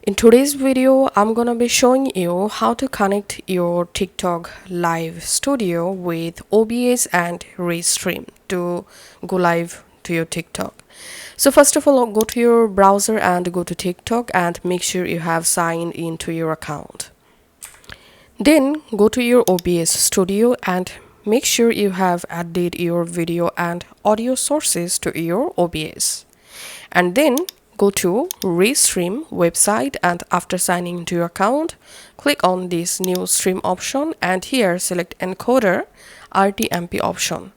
In today's video, I'm gonna be showing you how to connect your TikTok live studio with OBS and Restream to go live to your TikTok. So first of all, go to your browser and go to TikTok and make sure you have signed into your account. Then go to your OBS studio and make sure you have added your video and audio sources to your OBS. And then go to Restream website, and after signing into your account, click on this new stream option and here select encoder RTMP option.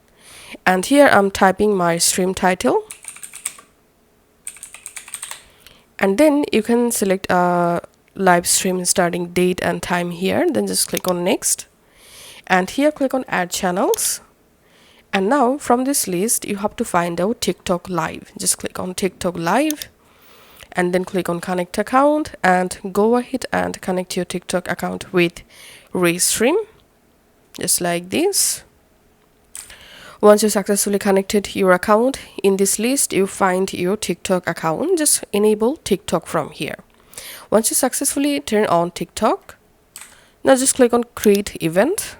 And here I'm typing my stream title. And then you can select a live stream starting date and time here. Then just click on next. And here click on add channels. And now from this list, you have to find out TikTok live. Just click on TikTok live. And then click on connect account and go ahead and connect your TikTok account with Restream, just like this. Once you successfully connected your account, in this list you find your TikTok account. Just enable TikTok from here. Once you successfully turn on TikTok, now just click on create event.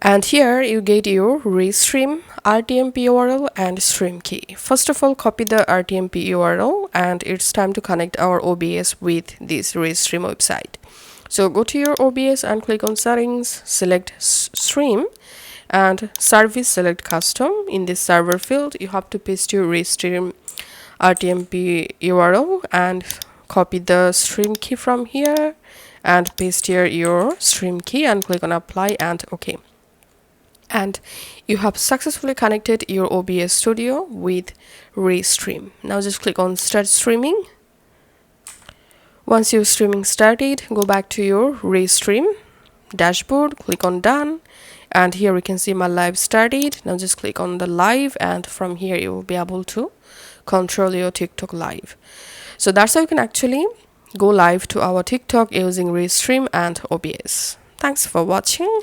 And here you get your Restream RTMP URL and stream key. First of all, copy the RTMP URL and it's time to connect our OBS with this Restream website. So go to your OBS and click on settings, select stream and service, select custom. In this server field, you have to paste your Restream RTMP URL and copy the stream key from here and paste here your stream key and click on apply and OK. And you have successfully connected your OBS studio with Restream. Now just click on start streaming. Once your streaming started, go back to your Restream dashboard, click on done, and here we can see my live started. Now just click on the live and from here you will be able to control your TikTok live. So that's how you can actually go live to our TikTok using Restream and OBS. Thanks for watching.